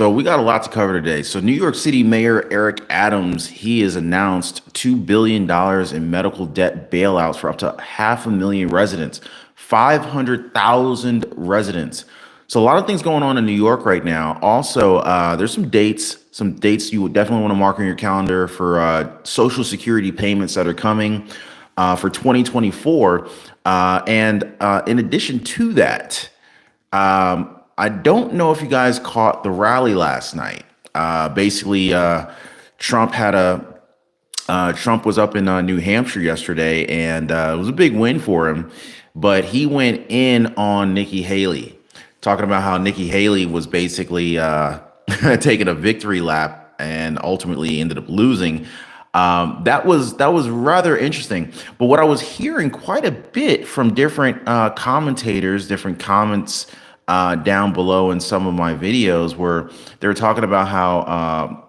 So we got a lot to cover today. So New York City Mayor Eric Adams, he has announced $2 billion in medical debt bailouts for up to 500,000 residents, 500,000 residents. So a lot of things going on in New York right now. Also, there's some dates you would definitely want to mark on your calendar for Social Security payments that are coming for 2024. And in addition to that, I don't know if you guys caught the rally last night. Basically, Trump had a Trump was up in New Hampshire yesterday, and it was a big win for him. But he went in on Nikki Haley, talking about how Nikki Haley was basically taking a victory lap and ultimately ended up losing. That was rather interesting. But what I was hearing quite a bit from different commentators, different comments down below in some of my videos, where they were talking about how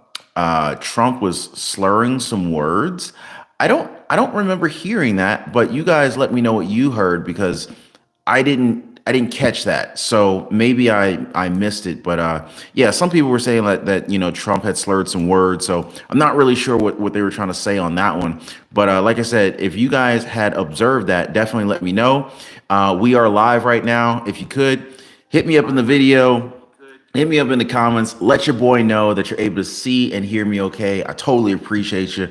Trump was slurring some words. I don't remember hearing that, but you guys let me know what you heard because I didn't catch that. So maybe I missed it. But yeah, some people were saying that Trump had slurred some words. So I'm not really sure what they were trying to say on that one. But like I said, if you guys had observed that, definitely let me know. We are live right now. If you could hit me up in the video, hit me up in the comments. Let your boy know that you're able to see and hear me okay. I totally appreciate you.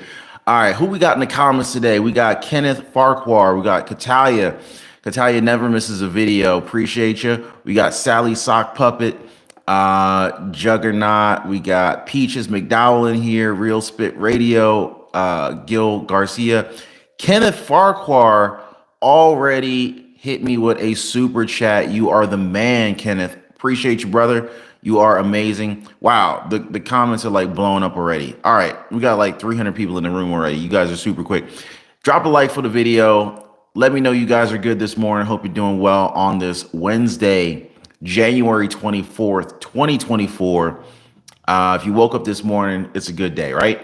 All right, who we got in the comments today? We got Kenneth Farquhar. We got Katalia. Katalia never misses a video. Appreciate you. We got Sally Sock Puppet, Juggernaut. We got Peaches McDowell in here. Real Spit Radio. Gil Garcia. Kenneth Farquhar already hit me with a super chat. You are the man, Kenneth. Appreciate you, brother. You are amazing. Wow, the comments are like blowing up already. All right, we got like 300 people in the room already. You guys are super quick. Drop a like for the video. Let me know you guys are good this morning. Hope you're doing well on this Wednesday, January 24th, 2024. If you woke up this morning, it's a good day, right?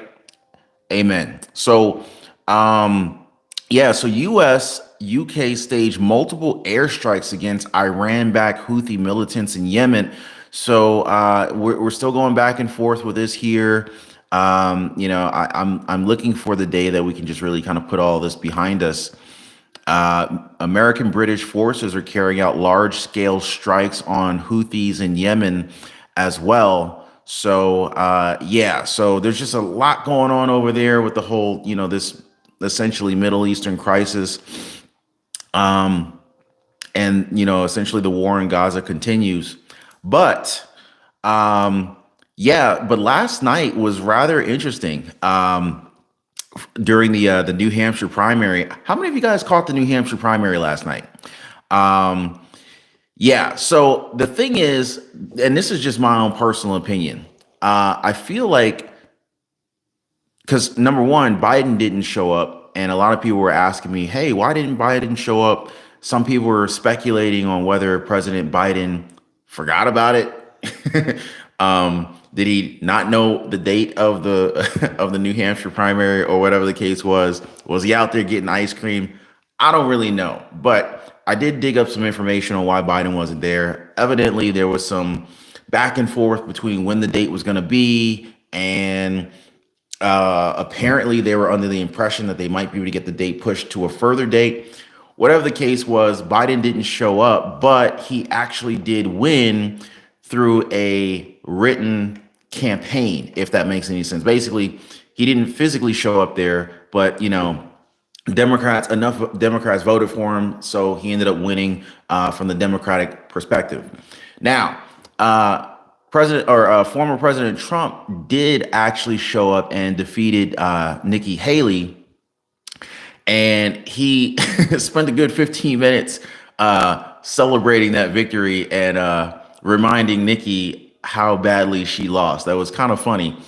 Amen. So, yeah, so US, UK staged multiple airstrikes against Iran-backed Houthi militants in Yemen. So we're still going back and forth with this here. I'm looking for the day that we can just really kind of put all this behind us. American British forces are carrying out large-scale strikes on Houthis in Yemen as well. So yeah, so there's just a lot going on over there with the whole, this essentially Middle Eastern crisis. And essentially the war in Gaza continues. But yeah, but last night was rather interesting. During the New Hampshire primary. How many of you guys caught the New Hampshire primary last night? Yeah, so the thing is, and this is just my own personal opinion, I feel like, because number one, Biden didn't show up, and a lot of people were asking me, hey, why didn't Biden show up? Some people were speculating on whether President Biden forgot about it. Did he not know the date of the of the New Hampshire primary or whatever the case was? Was he out there getting ice cream? I don't really know, but I did dig up some information on why Biden wasn't there. Evidently, there was some back and forth between when the date was going to be, and apparently they were under the impression that they might be able to get the date pushed to a further date. Whatever the case was, Biden didn't show up, but he actually did win through a written campaign, if that makes any sense. Basically, he didn't physically show up there, but enough Democrats voted for him, so he ended up winning from the Democratic perspective. Now, former President Trump did actually show up and defeated Nikki Haley, and he spent a good 15 minutes celebrating that victory and reminding Nikki how badly she lost. That was kind of funny.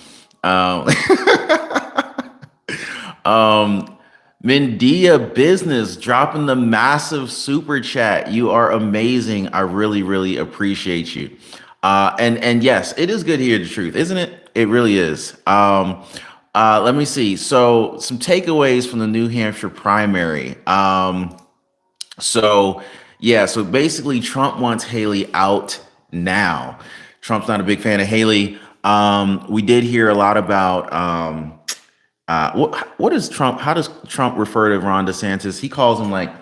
Mendia Business dropping the massive super chat. You are amazing. I really, really appreciate you. And yes, it is good to hear the truth, isn't it? It really is. Let me see. So some takeaways from the New Hampshire primary. So yeah, so basically Trump wants Haley out now. Trump's not a big fan of Haley. We did hear a lot about what is Trump? How does Trump refer to Ron DeSantis? He calls him like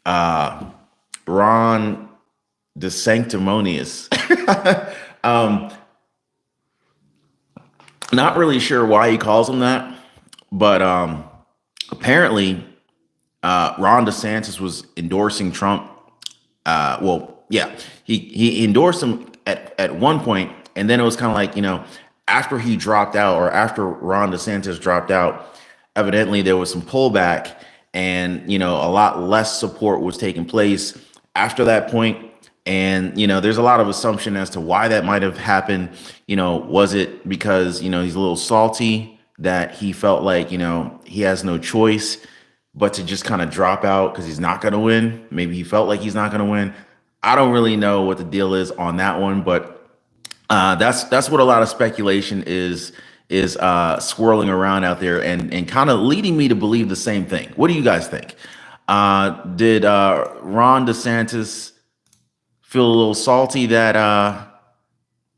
uh, Ron DeSanctimonious. um, Not really sure why he calls him that, but apparently Ron DeSantis was endorsing Trump. Well, yeah, he endorsed him at one point, and then it was kind of like, after he dropped out, or after Ron DeSantis dropped out, evidently there was some pullback, and a lot less support was taking place after that point. And there's a lot of assumption as to why that might have happened. Was it because he's a little salty, that he felt like he has no choice but to just kind of drop out because he's not going to win? Maybe he felt like he's not going to win. I don't really know what the deal is on that one, but that's what a lot of speculation is swirling around out there, and kind of leading me to believe the same thing. What do you guys think? Did Ron DeSantis feel a little salty that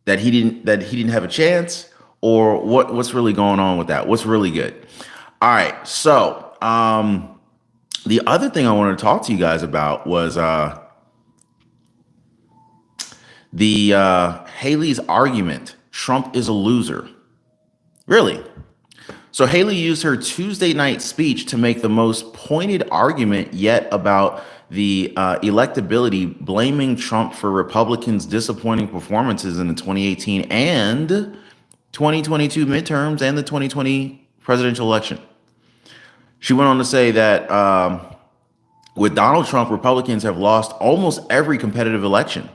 he didn't have a chance, or what's really going on with that? What's really good? All right, so the other thing I wanted to talk to you guys about was the Haley's argument. Trump is a loser. Really? So Haley used her Tuesday night speech to make the most pointed argument yet about the electability, blaming Trump for Republicans' disappointing performances in the 2018 and 2022 midterms and the 2020 presidential election. She went on to say that with Donald Trump, Republicans have lost almost every competitive election,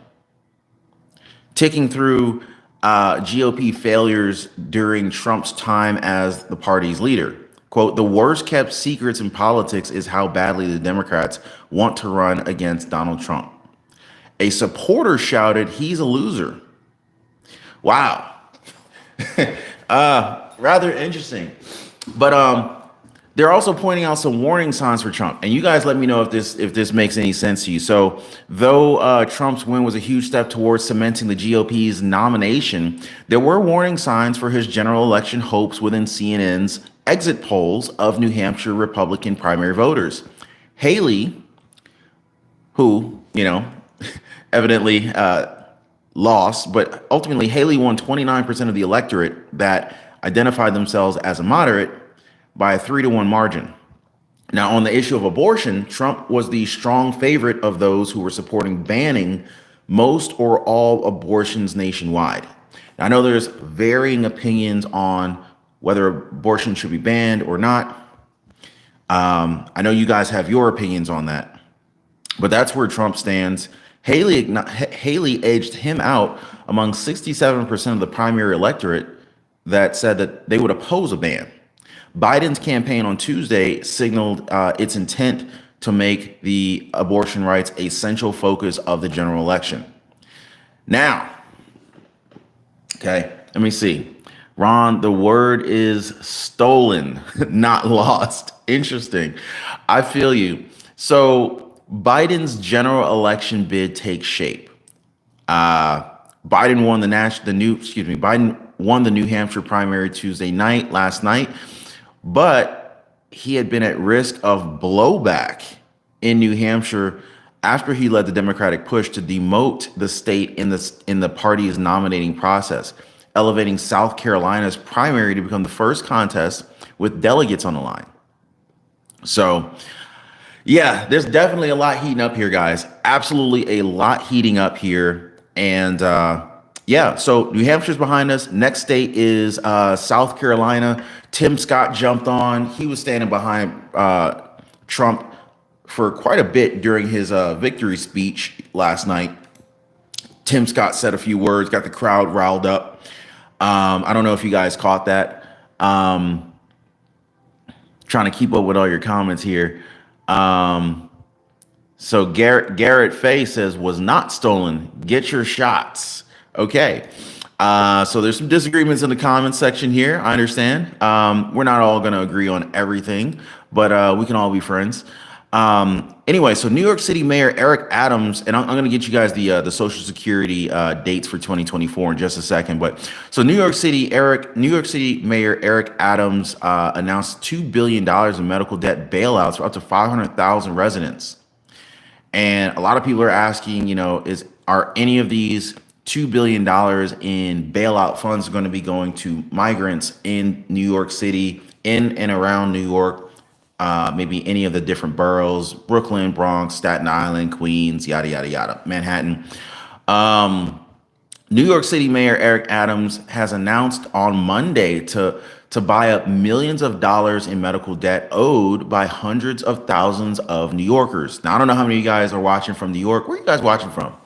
ticking through GOP failures during Trump's time as the party's leader. Quote, the worst kept secrets in politics is how badly the Democrats want to run against Donald Trump. A supporter shouted, he's a loser. Wow. Rather interesting. But they're also pointing out some warning signs for Trump. And you guys let me know if this makes any sense to you. So though Trump's win was a huge step towards cementing the GOP's nomination, there were warning signs for his general election hopes within CNN's exit polls of New Hampshire Republican primary voters. Haley, who, evidently lost, but ultimately Haley won 29% of the electorate that identified themselves as a moderate by a 3-1 margin. Now, on the issue of abortion, Trump was the strong favorite of those who were supporting banning most or all abortions nationwide. Now, I know there's varying opinions on whether abortion should be banned or not. I know you guys have your opinions on that, but that's where Trump stands. Haley edged him out among 67% of the primary electorate that said that they would oppose a ban. Biden's campaign on Tuesday signaled its intent to make the abortion rights a central focus of the general election. Now, okay, let me see. Ron, the word is stolen, not lost. Interesting. I feel you. So Biden's general election bid takes shape. Biden won Biden won the New Hampshire primary last night, but he had been at risk of blowback in New Hampshire after he led the Democratic push to demote the state in the party's nominating process, elevating South Carolina's primary to become the first contest with delegates on the line. So, yeah, there's definitely a lot heating up here, guys. Absolutely a lot heating up here. And yeah, so New Hampshire's behind us. Next state is South Carolina. Tim Scott jumped on. He was standing behind Trump for quite a bit during his victory speech last night. Tim Scott said a few words, got the crowd riled up. I don't know if you guys caught that. Trying to keep up with all your comments here. So Garrett Fay says was not stolen. Get your shots. Okay. So there's some disagreements in the comments section here. I understand. We're not all going to agree on everything, but we can all be friends. Anyway, so New York City Mayor Eric Adams, and I'm going to get you guys the Social Security dates for 2024 in just a second. But so New York City Mayor Eric Adams announced $2 billion in medical debt bailouts for up to 500,000 residents. And a lot of people are asking, are any of these $2 billion in bailout funds going to be going to migrants in New York City, in and around New York, maybe any of the different boroughs, Brooklyn, Bronx, Staten Island, Queens, yada, yada, yada, Manhattan. New York City Mayor Eric Adams has announced on Monday to buy up millions of dollars in medical debt owed by hundreds of thousands of New Yorkers. Now, I don't know how many of you guys are watching from New York. Where are you guys watching from?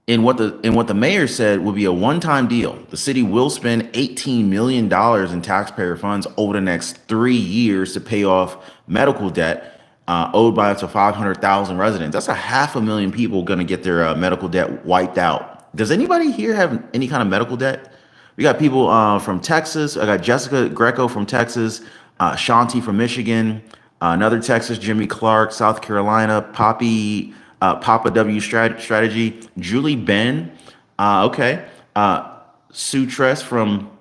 In what the mayor said will be a one-time deal. The city will spend $18 million in taxpayer funds over the next 3 years to pay off medical debt owed by up to 500,000 residents. That's a half a million people going to get their medical debt wiped out. Does anybody here have any kind of medical debt? We got people from Texas. I got Jessica Greco from Texas, Shanti from Michigan, another Texas, Jimmy Clark, South Carolina, Papa W Strategy, Julie Ben, okay, Sue Tress from,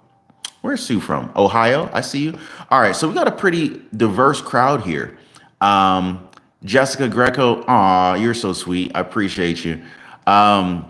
where's Sue from? Ohio, I see you. All right, so we got a pretty diverse crowd here. Jessica Greco, aw, you're so sweet. I appreciate you. Um,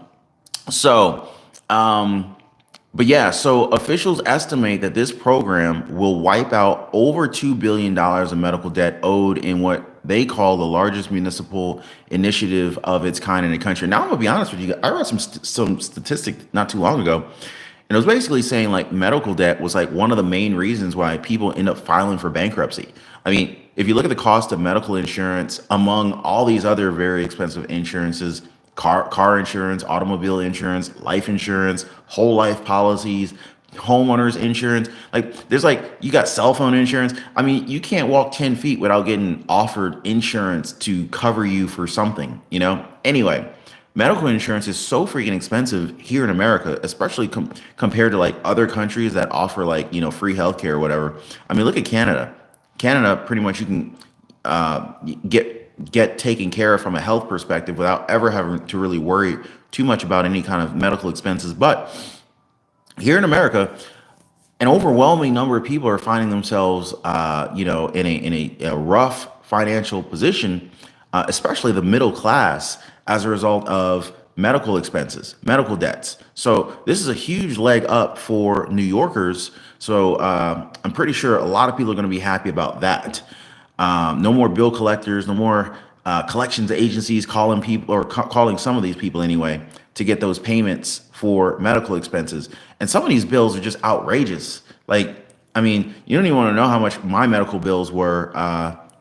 so, but yeah, so officials estimate that this program will wipe out over $2 billion in medical debt owed in what they call the largest municipal initiative of its kind in the country. Now, I'm gonna be honest with you. I read some statistic not too long ago, and it was basically saying like medical debt was like one of the main reasons why people end up filing for bankruptcy. I mean, if you look at the cost of medical insurance among all these other very expensive insurances, car insurance, automobile insurance, life insurance, whole life policies, homeowners insurance. Like there's like you got cell phone insurance. I mean, you can't walk 10 feet without getting offered insurance to cover you for something. Anyway, medical insurance is so freaking expensive here in America, especially compared to like other countries that offer like, free healthcare or whatever. I mean, look at Canada. Canada, pretty much you can get taken care of from a health perspective without ever having to really worry too much about any kind of medical expenses. But here in America, an overwhelming number of people are finding themselves, in a rough financial position, especially the middle class, as a result of medical expenses, medical debts. So this is a huge leg up for New Yorkers. So I'm pretty sure a lot of people are going to be happy about that. No more bill collectors, no more collections agencies calling people or calling some of these people anyway to get those payments for medical expenses. And some of these bills are just outrageous. Like, I mean, you don't even want to know how much my medical bills were.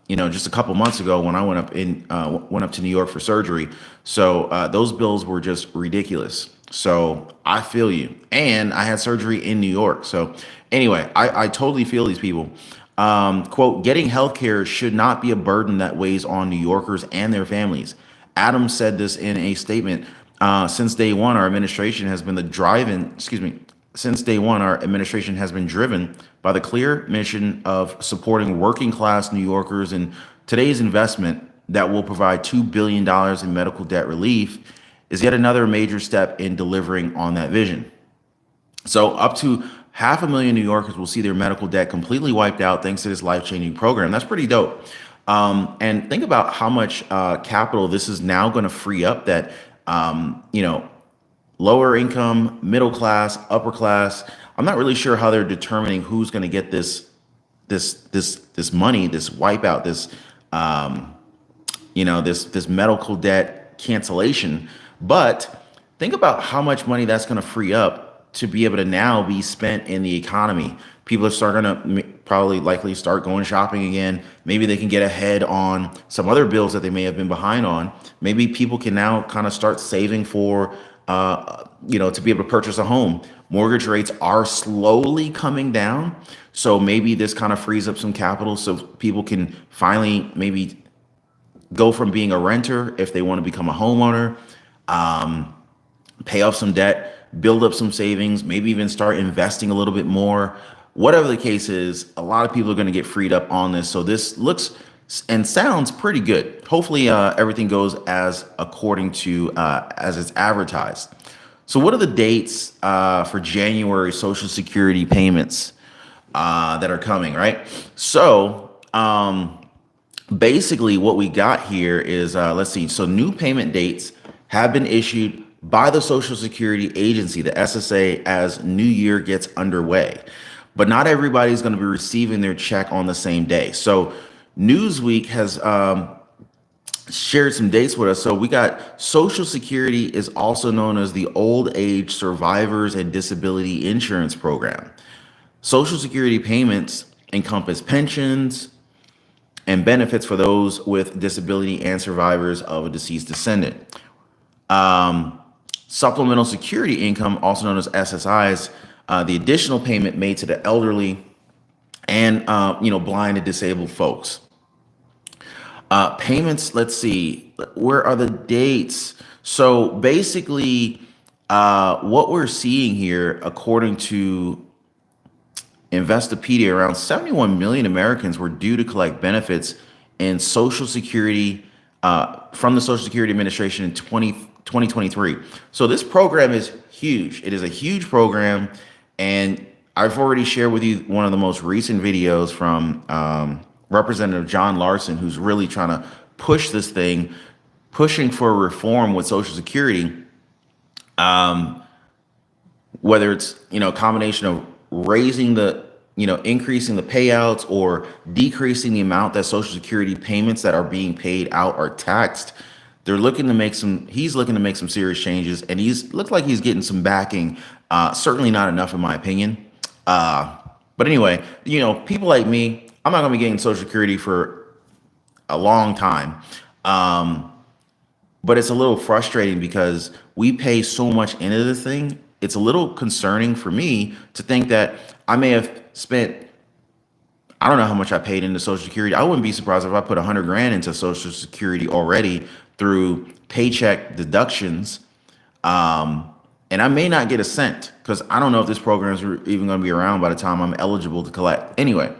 Just a couple months ago when I went up to New York for surgery. So those bills were just ridiculous. So I feel you. And I had surgery in New York. So anyway, I totally feel these people. Quote, getting healthcare should not be a burden that weighs on New Yorkers and their families. Adams said this in a statement. Since day one, our administration has been since day one, our administration has been driven by the clear mission of supporting working class New Yorkers, and today's investment that will provide $2 billion in medical debt relief is yet another major step in delivering on that vision. So up to half a million New Yorkers will see their medical debt completely wiped out thanks to this life-changing program. That's pretty dope. And think about how much capital this is now going to free up that, lower income, middle class, upper class. I'm not really sure how they're determining who's going to get this money, this wipeout, this medical debt cancellation. But think about how much money that's going to free up to be able to now be spent in the economy. People are starting to probably likely start going shopping again. Maybe they can get ahead on some other bills that they may have been behind on. Maybe people can now kind of start saving for, to be able to purchase a home. Mortgage rates are slowly coming down. So maybe this kind of frees up some capital so people can finally maybe go from being a renter if they want to become a homeowner, pay off some debt, build up some savings, maybe even start investing a little bit more. Whatever the case is, a lot of people are going to get freed up on this. So this looks and sounds pretty good. Hopefully, everything goes as according to as it's advertised. So, what are the dates for January Social Security payments that are coming? Right. So, basically, what we got here is let's see. So, new payment dates have been issued by the Social Security Agency, the SSA, as New Year gets underway. But not everybody's going to be receiving their check on the same day. So, Newsweek has shared some dates with us. So we got Social Security is also known as the Old Age Survivors and Disability Insurance Program. Social Security payments encompass pensions and benefits for those with disability and survivors of a deceased descendant. Supplemental security income, also known as SSIs, the additional payment made to the elderly and blind and disabled folks. Payments, let's see, where are the dates? So basically, what we're seeing here, according to Investopedia, around 71 million Americans were due to collect benefits in Social Security from the Social Security Administration in 2023. So this program is huge. It is a huge program. And I've already shared with you one of the most recent videos from Representative John Larson, who's really trying to push this thing, pushing for reform with Social Security, whether it's a combination of raising the increasing the payouts or decreasing the amount that Social Security payments that are being paid out are taxed. He's looking to make some serious changes, and looks like he's getting some backing. Certainly not enough, in my opinion. But anyway, people like me, I'm not going to be getting Social Security for a long time. But it's a little frustrating because we pay so much into this thing. It's a little concerning for me to think that I may have spent, I don't know how much I paid into Social Security. I wouldn't be surprised if I put 100 grand into Social Security already through paycheck deductions. And I may not get a cent because I don't know if this program is even going to be around by the time I'm eligible to collect. Anyway,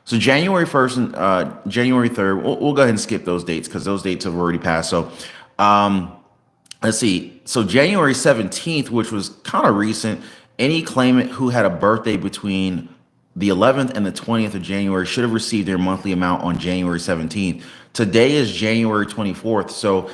so January 1st and January 3rd, we'll go ahead and skip those dates because those dates have already passed. So let's see. So January 17th, which was kind of recent, any claimant who had a birthday between the 11th and the 20th of January should have received their monthly amount on January 17th. Today is January 24th. So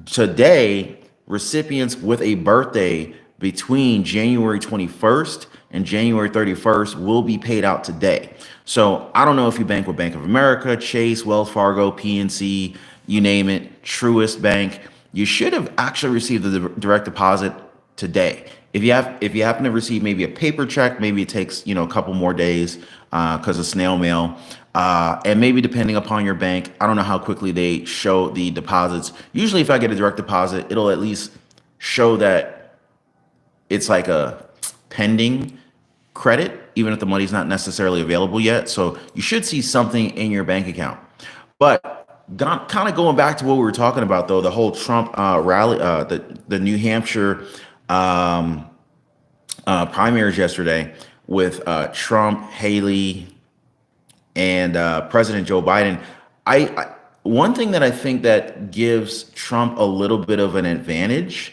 today, recipients with a birthday between January 21st and January 31st will be paid out today. So I don't know if you bank with Bank of America, Chase, Wells Fargo, PNC, you name it, Truist Bank. You should have actually received the direct deposit today. If you happen to receive maybe a paper check, maybe it takes a couple more days because of snail mail, and maybe depending upon your bank, I don't know how quickly they show the deposits. Usually, if I get a direct deposit, it'll at least show that it's like a pending credit, even if the money's not necessarily available yet. So you should see something in your bank account. But kind of going back to what we were talking about, though, the whole Trump rally, the New Hampshire primaries yesterday with Trump, Haley, and President Joe Biden. I one thing that I think that gives Trump a little bit of an advantage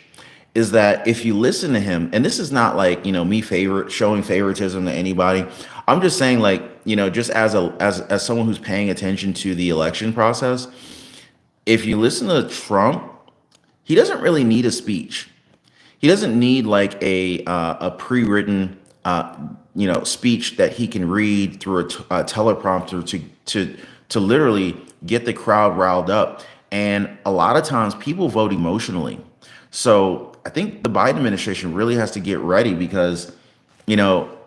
is that if you listen to him, and this is not like me showing favoritism to anybody. I'm just saying, like, just as someone who's paying attention to the election process, if you listen to Trump, he doesn't really need a speech. He doesn't need like a pre-written speech that he can read through a teleprompter to literally get the crowd riled up. And a lot of times people vote emotionally. So I think the Biden administration really has to get ready because Biden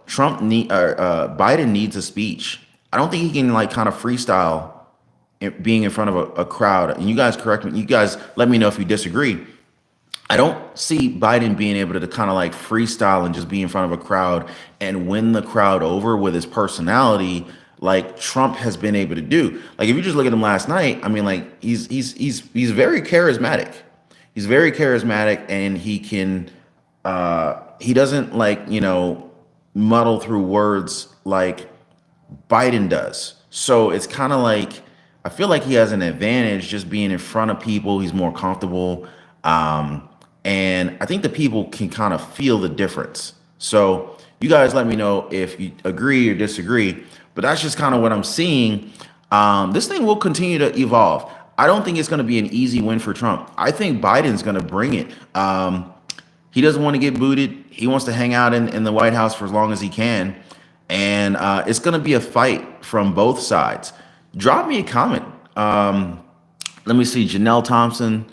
needs a speech. I don't think he can like kind of freestyle being in front of a crowd. And you guys correct me. You guys let me know if you disagree. I don't see Biden being able to kind of like freestyle and just be in front of a crowd and win the crowd over with his personality like Trump has been able to do. Like if you just look at him last night, I mean, like he's very charismatic. He's very charismatic, and he doesn't like muddle through words like Biden does. So it's kind of like I feel like he has an advantage just being in front of people. He's more comfortable. And I think the people can kind of feel the difference. So you guys let me know if you agree or disagree. But that's just kind of what I'm seeing. This thing will continue to evolve. I don't think it's going to be an easy win for Trump. I think Biden's going to bring it. He doesn't want to get booted. He wants to hang out in the White House for as long as he can. And it's going to be a fight from both sides. Drop me a comment. Let me see. Janelle Thompson.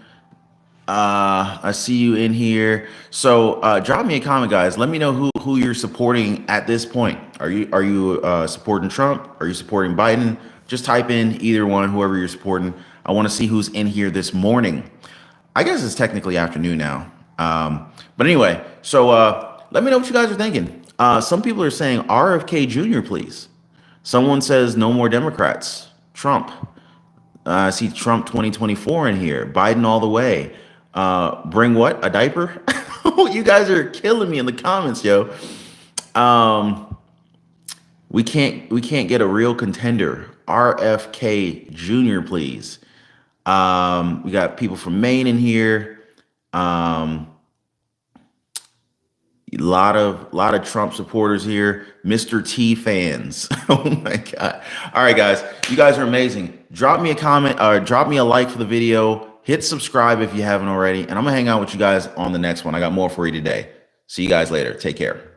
I see you in here. So drop me a comment, guys. Let me know who you're supporting at this point. Are you supporting Trump? Are you supporting Biden? Just type in either one, whoever you're supporting. I want to see who's in here this morning. I guess it's technically afternoon now. But anyway, so let me know what you guys are thinking. Some people are saying RFK Jr., please. Someone says no more Democrats. Trump. I see Trump 2024 in here. Biden all the way. Bring what? A diaper? You guys are killing me in the comments, yo. We can't get a real contender. RFK Jr., please. We got people from Maine in here. Lot of Trump supporters here. Mr. T fans. Oh my God. All right, guys. You guys are amazing. Drop me a comment or drop me a like for the video. Hit subscribe if you haven't already. And I'm gonna hang out with you guys on the next one. I got more for you today. See you guys later. Take care.